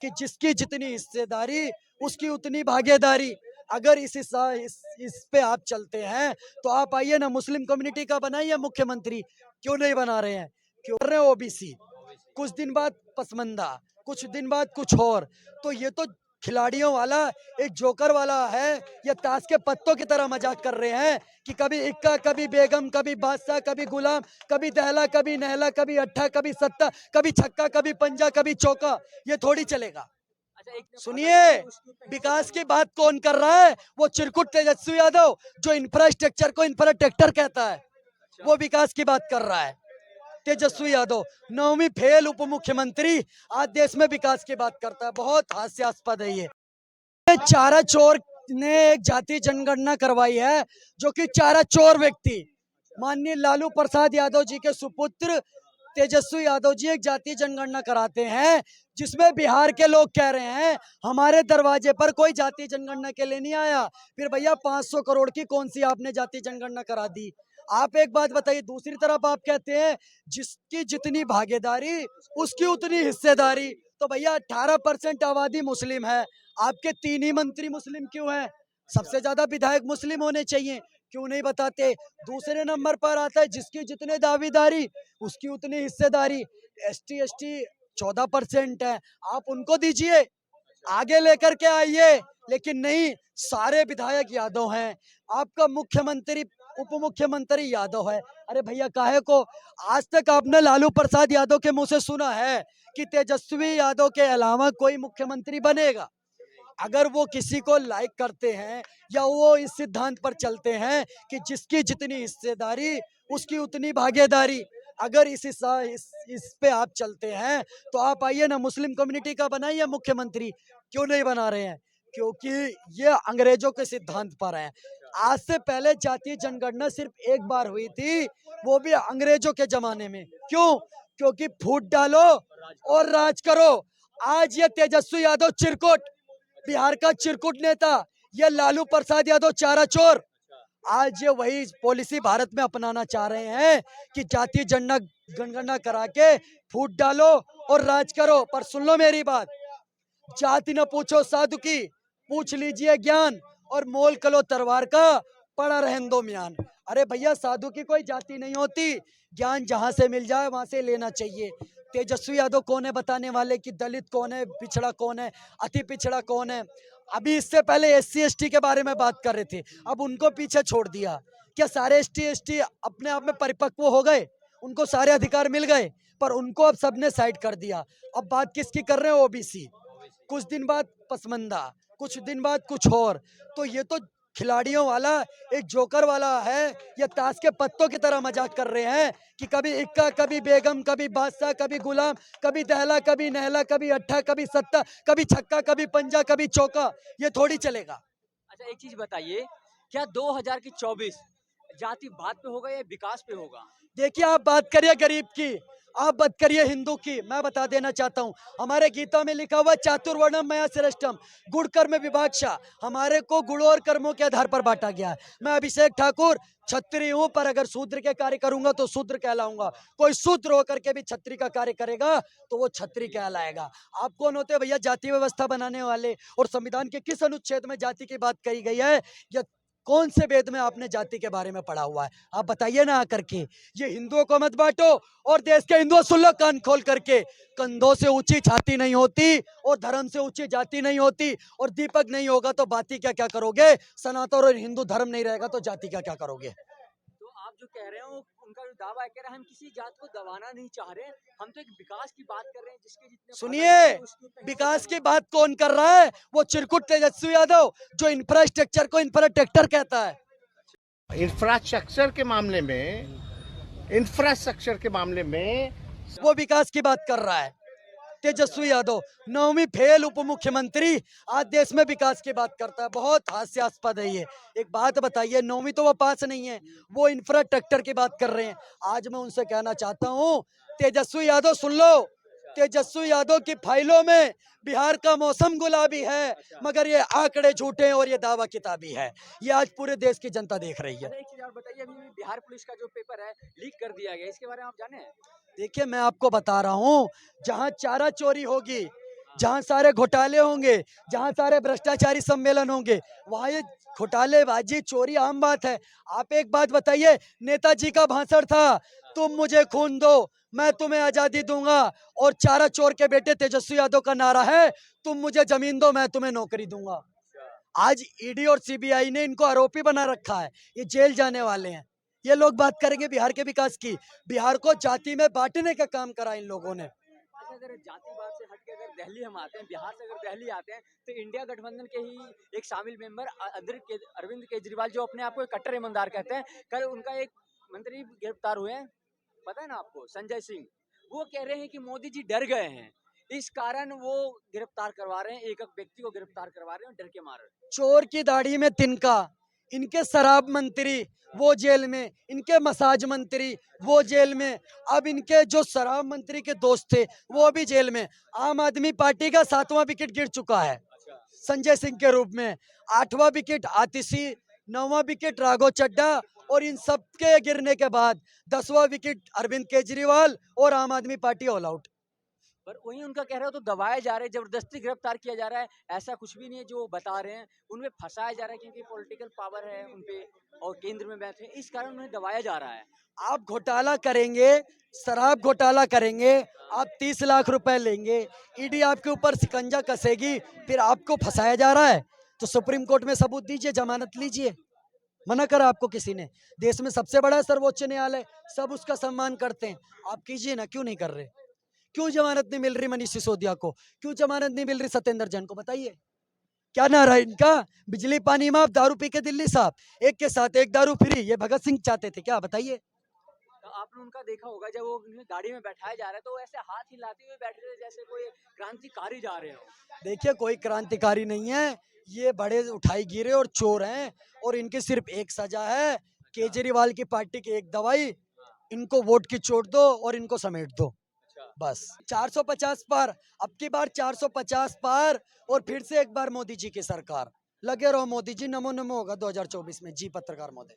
कि जिसकी जितनी हिस्सेदारी उसकी उतनी भागीदारी। अगर इस पे आप चलते हैं तो आप आइए ना, मुस्लिम कम्युनिटी का बनाइए मुख्यमंत्री। क्यों नहीं बना रहे हैं? क्यों कर रहे हैं ओबीसी, कुछ दिन बाद पसमंदा, कुछ दिन बाद कुछ और। तो ये तो खिलाड़ियों वाला, एक जोकर वाला है। ये ताश के पत्तों की तरह मजाक कर रहे हैं कि कभी इक्का, कभी बेगम, कभी बादशाह, कभी गुलाम, कभी दहला, कभी नहला, कभी अट्ठा, कभी सत्ता, कभी छक्का, कभी पंजा, कभी चौका। ये थोड़ी चलेगा। अच्छा, एक सुनिए, विकास की बात कौन कर रहा है? वो चिरकुट तेजस्वी यादव, जो इंफ्रास्ट्रक्चर को इंफ्रास्ट्रक्चर कहता है, वो विकास की बात कर रहा है। तेजस्वी यादव 9वीं फेल उप मुख्यमंत्री आज देश में विकास की बात करता है। बहुत हास्यास्पद है ये। चारा चोर ने एक जाति जनगणना करवाई है, जो कि चारा चोर व्यक्ति माननीय लालू प्रसाद यादव जी के सुपुत्र तेजस्वी यादव जी एक जाति जनगणना कराते हैं, जिसमें बिहार के लोग कह रहे हैं हमारे दरवाजे पर कोई जाति जनगणना के लिए नहीं आया। फिर भैया 500 करोड़ की कौन सी आपने जाति जनगणना करा दी? आप एक बात बताइए। दूसरी तरफ आप कहते हैं जिसकी जितनी भागीदारी उसकी उतनी हिस्सेदारी। तो भैया 18% आबादी मुस्लिम है, आपके 3 ही मंत्री मुस्लिम क्यों हैं? सबसे ज्यादा विधायक मुस्लिम होने चाहिए, क्यों नहीं बताते? दूसरे नंबर पर आता है जिसकी जितने दावेदारी उसकी उतनी हिस्सेदारी। ST ST 14% है, आप उनको दीजिए, आगे लेकर के आइए। लेकिन नहीं, सारे विधायक यादव हैं, आपका मुख्यमंत्री उप मुख्यमंत्री यादव है। अरे भैया काहे को? आज तक आपने लालू प्रसाद यादव के मुंह से सुना है कि तेजस्वी यादव के अलावा कोई मुख्यमंत्री बनेगा? अगर वो किसी को लाइक करते हैं या वो इस सिद्धांत पर चलते हैं कि जिसकी जितनी हिस्सेदारी उसकी उतनी भागीदारी, अगर इस पे आप चलते हैं तो आप आइए ना, मुस्लिम कम्युनिटी का बनाइए मुख्यमंत्री। क्यों नहीं बना रहे हैं? क्योंकि ये अंग्रेजों के सिद्धांत पर है। आज से पहले जातीय जनगणना सिर्फ एक बार हुई थी, वो भी अंग्रेजों के जमाने में। क्यों? क्योंकि फूट डालो और राज करो। आज ये तेजस्वी यादव चिरकुट, बिहार का चिरकुट नेता, ये लालू प्रसाद यादव चारा चोर, आज ये वही पॉलिसी भारत में अपनाना चाह रहे हैं कि जातीय जनगणना करा के फूट डालो और राज करो। पर सुन लो मेरी बात, जाति न पूछो साधु की, पूछ लीजिए ज्ञान, और मोल कलो तलवार का, पड़ा रहन दो म्यान। अरे भैया, साधु की कोई जाति नहीं होती, ज्ञान जहां से मिल जाए वहां से लेना चाहिए। तेजस्वी यादव कौन है बताने वाले कि दलित कौन है, पिछड़ा कौन है, अति पिछड़ा कौन है? अभी इससे पहले SC ST के बारे में बात कर रहे थे, अब उनको पीछे छोड़ दिया। क्या सारे ST ST अपने आप में परिपक्व हो गए? उनको सारे अधिकार मिल गए? पर उनको अब सबने साइड कर दिया। अब बात किसकी कर रहे हैं? OBC। कुछ दिन बाद पसमंदा, कुछ दिन बाद कुछ और। तो ये तो खिलाड़ियों वाला, एक जोकर वाला है। ये ताश के पत्तों की तरह मजाक कर रहे हैं कि कभी इक्का, कभी बेगम, कभी बादशाह, कभी गुलाम, कभी दहला, कभी नहला, कभी अट्ठा, कभी सत्ता, कभी छक्का, कभी पंजा, कभी चौका। ये थोड़ी चलेगा। अच्छा, एक चीज बताइए, क्या 2024 जाति बात पे होगा या विकास पे होगा? देखिए, आप बात करिए गरीब की, आप बात करिए हिंदू की। मैं बता देना चाहता हूँ, हमारे गीता में लिखा हुआ चातुर्वर्णम मया श्रेष्ठम, गुण कर्म विभागशा। हमारे को गुणों और कर्मों के आधार पर बांटा गया है। मैं अभिषेक ठाकुर क्षत्रिय हूँ, पर अगर शूद्र के कार्य करूंगा तो शूद्र कहलाऊंगा। कोई शूद्र होकर के भी क्षत्रिय का कार्य करेगा तो वो क्षत्रिय कहलाएगा। आप कौन होते हैं भैया जाति व्यवस्था बनाने वाले? और संविधान के किस अनुच्छेद में जाति की बात करी गई है? या कौन से वेद में आपने जाति के बारे में पढ़ा हुआ है? आप बताइए ना आकर के। ये हिंदुओं को मत बांटो, और देश के हिंदुओं सुन लो कान खोल करके, कंधों से ऊंची छाती नहीं होती और धर्म से ऊंची जाति नहीं होती। और दीपक नहीं होगा तो बाती क्या क्या करोगे? सनातन और हिंदू धर्म नहीं रहेगा तो जाति क्या क्या करोगे? तो आप जो कह रहे हो, उनका जो दावा है, कह रहे हैं हम किसी जात को दबाना नहीं चाह रहे, हम तो एक विकास की बात कर रहे हैं जिसके जितने सुनिए, उसकी उतनी विकास की हिस्सेदारी। बात कौन कर रहा है? वो चिरकुट तेजस्वी यादव, जो इंफ्रास्ट्रक्चर को इंफ्रास्ट्रक्चर कहता है। इंफ्रास्ट्रक्चर के मामले में वो विकास की बात कर रहा है। तेजस्वी यादव 9वीं फेल उप मुख्यमंत्री आज देश में विकास की बात करता है। बहुत हास्यास्पद है ये। एक बात बताइए, 9वीं तो वो पास नहीं है, वो इंफ्रास्ट्रक्चर की बात कर रहे हैं। आज मैं उनसे कहना चाहता हूँ, तेजस्वी यादव सुन लो, तेजस्वी यादव की फाइलों में बिहार का मौसम गुलाबी है, मगर ये आंकड़े झूठे हैं और ये दावा किताबी है। ये आज पूरे देश की जनता देख रही है। अच्छा, एक चीज और बताइए, अभी बिहार पुलिस का जो पेपर है लीक कर दिया गया, इसके बारे में आप जाने हैं? देखिए, मैं आपको बता रहा हूँ, जहाँ चारा चोरी होगी, जहाँ सारे घोटाले होंगे, जहाँ सारे भ्रष्टाचारी सम्मेलन होंगे, वहाँ ये घोटालेबाजी चोरी आम बात है। आप एक बात बताइए, नेताजी का भाषण था, तुम मुझे खून दो मैं तुम्हें आजादी दूंगा, और चारा चोर के बेटे तेजस्वी यादव का नारा है, तुम मुझे जमीन दो मैं तुम्हें नौकरी दूंगा। आज ईडी और सीबीआई ने इनको आरोपी बना रखा है, ये जेल जाने वाले हैं। ये लोग बात करेंगे बिहार के विकास की, बिहार को जाति में बांटने का काम करा इन लोगों ने। अच्छा, अगर जातिवाद से हट के अगर दिल्ली हम आते हैं, बिहार से अगर दिल्ली आते हैं, तो इंडिया गठबंधन के ही एक शामिल मेंबर अरविंद केजरीवाल, जो अपने आप को एक कट्टर ईमानदार कहते हैं, कल उनका एक मंत्री गिरफ्तार हुए हैं, पता है ना आपको, संजय सिंह। वो कह रहे हैं कि मोदी जी डर गए हैं, इस कारण वो गिरफ्तार करवा रहे हैं, एक एक व्यक्ति को गिरफ्तार करवा रहे हैं डर के मारे। चोर की दाढ़ी में तिनका, इनके शराब मंत्री वो जेल में, इनके मसाज मंत्री वो जेल में, अब इनके जो शराब मंत्री के दोस्त थे वो भी जेल में। आम आदमी पार्टी का 7वां विकेट गिर चुका है संजय सिंह के रूप में, 8वां विकेट आतिशी, 9वां विकेट राघव चड्ढा, और इन सब के गिरने के बाद 10वां विकेट अरविंद केजरीवाल, और आम आदमी पार्टी ऑल आउट। पर वही उनका कह रहे हो तो दबाए जा रहे हैं, जबरदस्ती गिरफ्तार किया जा रहा है, ऐसा कुछ भी नहीं है जो वो बता रहे हैं, उनमें फंसाया जा रहा है क्योंकि पॉलिटिकल पावर है उनपे और केंद्र में बैठे हैं, इस कारण उन्हें दबाया जा रहा है। आप घोटाला करेंगे, शराब घोटाला करेंगे, आप 30 लाख रुपए लेंगे, ईडी आपके ऊपर शिकंजा कसेगी, फिर आपको फंसाया जा रहा है, तो सुप्रीम कोर्ट में सबूत दीजिए, जमानत लीजिए। मना करा आपको किसी ने? देश में सबसे बड़ा सर्वोच्च न्यायालय, सब उसका सम्मान करते हैं, आप कीजिए ना, क्यों नहीं कर रहे? क्यों जमानत नहीं मिल रही मनीष सिसोदिया को? क्यों जमानत नहीं मिल रही सत्येंद्र जैन को? बताइए क्या नारा है इनका? बिजली पानी माफ, दारू पी के दिल्ली साफ, एक के साथ एक दारू फ्री, ये भगत सिंह चाहते थे क्या? बताइए। तो आपने उनका देखा होगा, जब वो उन्हें गाड़ी में बैठाया जा रहा है तो वो ऐसे हाथ हिलाते हुए बैठ रहे थे जैसे कोई क्रांतिकारी जा रहे हो। देखिए कोई क्रांतिकारी नहीं है, ये बड़े उठाई गिरे और चोर हैं, और इनकी सिर्फ एक सजा है, केजरीवाल की पार्टी की एक दवाई, इनको वोट की चोट दो और इनको समेट दो, बस। 450 पार, अब की बार 450 पार, और फिर से एक बार मोदी जी की सरकार। लगे रहो मोदी जी, नमो नमो होगा 2024 में। जी पत्रकार महोदय।